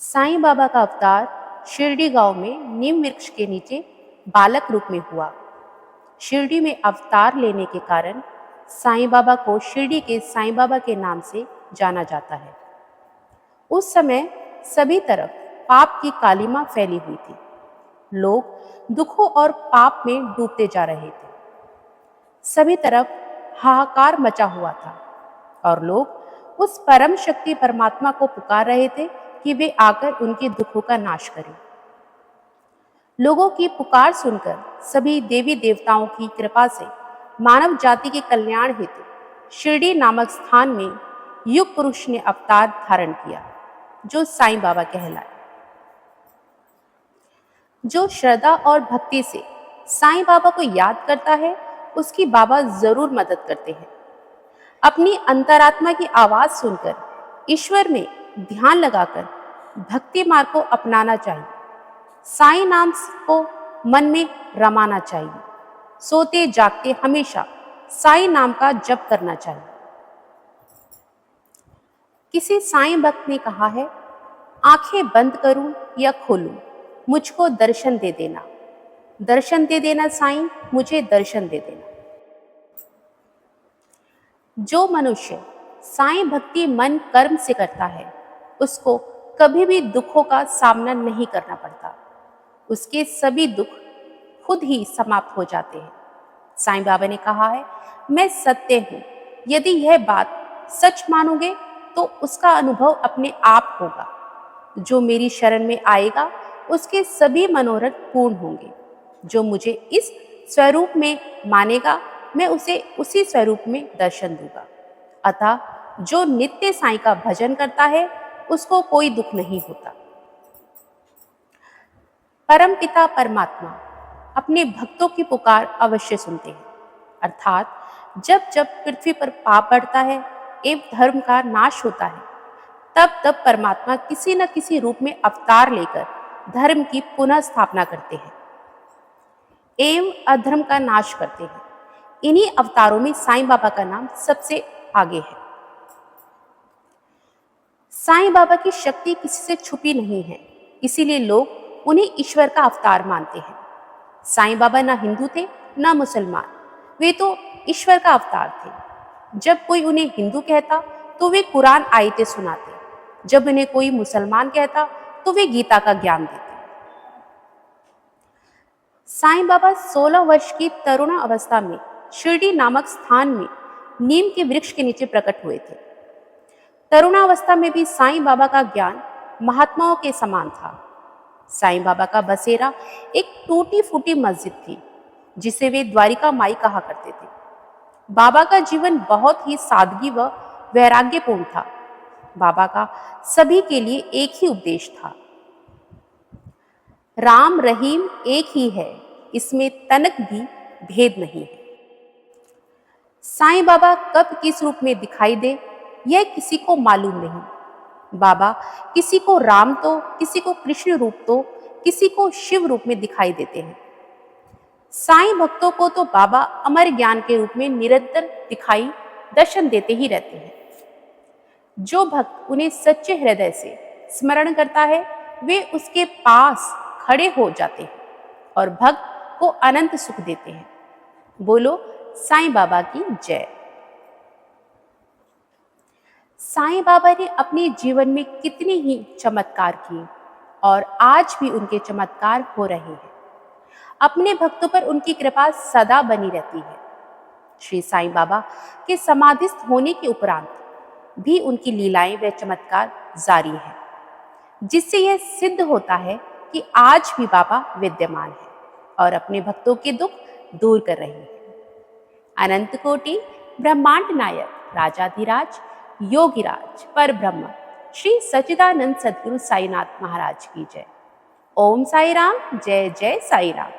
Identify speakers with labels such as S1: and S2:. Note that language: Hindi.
S1: साईं बाबा का अवतार शिरडी गांव में नीम वृक्ष के नीचे बालक रूप में हुआ। शिरडी में अवतार लेने के कारण साईं बाबा को शिरडी के साईं बाबा के नाम से जाना जाता है। उस समय सभी तरफ पाप की कालिमा फैली हुई थी। लोग दुखों और पाप में डूबते जा रहे थे। सभी तरफ हाहाकार मचा हुआ था और लोग उस परम शक्ति परमात्मा को पुकार रहे थे कि वे आकर उनके दुखों का नाश करें। लोगों की पुकार सुनकर सभी देवी देवताओं की कृपा से मानव जाति के कल्याण हेतु शिरडी नामक स्थान में युग पुरुष ने अवतार धारण किया, जो साईं बाबा कहलाए। जो श्रद्धा और भक्ति से साईं बाबा को याद करता है, उसकी बाबा जरूर मदद करते हैं। अपनी अंतरात्मा की आवाज सुनकर ईश्वर में ध्यान लगाकर भक्ति मार्ग को अपनाना चाहिए। साईं नाम को मन में रमाना चाहिए। सोते जागते हमेशा साईं नाम का जप करना चाहिए। किसी साईं भक्त ने कहा है, आंखें बंद करूं या खोलूं, मुझको दर्शन दे देना। दर्शन दे देना साईं, मुझे दर्शन दे देना। जो मनुष्य साईं भक्ति मन कर्म से करता है, उसको कभी भी दुखों का सामना नहीं करना पड़ता। उसके सभी दुख खुद ही समाप्त हो जाते हैं। साईं बाबा ने कहा है, मैं सत्य हूं। यदि यह बात सच मानोगे तो उसका अनुभव अपने आप होगा। जो मेरी शरण में आएगा, उसके सभी मनोरथ पूर्ण होंगे। जो मुझे इस स्वरूप में मानेगा, मैं उसे उसी स्वरूप में दर्शन दूंगा। अतः जो नित्य साईं का भजन करता है, उसको कोई दुख नहीं होता। परम पिता परमात्मा अपने भक्तों की पुकार अवश्य सुनते हैं। अर्थात जब जब पृथ्वी पर पाप बढ़ता है एवं धर्म का नाश होता है, तब तब परमात्मा किसी न किसी रूप में अवतार लेकर धर्म की पुनः स्थापना करते हैं एवं अधर्म का नाश करते हैं। इन्हीं अवतारों में साईं बाबा का नाम सबसे आगे है। साईं बाबा की शक्ति किसी से छुपी नहीं है, इसीलिए लोग उन्हें ईश्वर का अवतार मानते हैं। साईं बाबा ना हिंदू थे ना मुसलमान, वे तो ईश्वर का अवतार थे। जब कोई उन्हें हिंदू कहता तो वे कुरान आयतें सुनाते, जब उन्हें कोई मुसलमान कहता तो वे गीता का ज्ञान देते। साईं बाबा 16 वर्ष की तरुण अवस्था में शिरडी नामक स्थान में नीम के वृक्ष के नीचे प्रकट हुए थे। तरुणावस्था में भी साईं बाबा का ज्ञान महात्माओं के समान था। साईं बाबा का बसेरा एक टूटी फूटी मस्जिद थी, जिसे वे द्वारिका माई कहा करते थे। बाबा का जीवन बहुत ही सादगी व वैराग्यपूर्ण था। बाबा का सभी के लिए एक ही उपदेश था, राम रहीम एक ही है, इसमें तनक भी भेद नहीं है। साईं बाबा कब किस रूप में दिखाई दे, यह किसी को मालूम नहीं। बाबा किसी को राम तो, किसी को कृष्ण रूप तो, किसी को शिव रूप में दिखाई देते हैं। साईं भक्तों को तो बाबा अमर ज्ञान के रूप में निरंतर दिखाई दर्शन देते ही रहते हैं। जो भक्त उन्हें सच्चे हृदय से स्मरण करता है, वे उसके पास खड़े हो जाते हैं और भक्त को अनंत सुख देते हैं। बोलो साईं बाबा की जय। साईं बाबा ने अपने जीवन में कितने ही चमत्कार किए और आज भी उनके चमत्कार हो रहे हैं। अपने भक्तों पर उनकी कृपा सदा बनी रहती है। श्री साईं बाबा के समाधिस्थ होने के उपरांत भी उनकी लीलाएं व चमत्कार जारी है, जिससे यह सिद्ध होता है कि आज भी बाबा विद्यमान है और अपने भक्तों के दुख दूर कर रहे हैं। अनंत कोटि ब्रह्मांड नायक राजाधिराज योगिराज पर ब्रह्म श्री सच्चिदानंद सद्गुरु साईनाथ महाराज की जय। ओम साई राम। जय जय साई राम।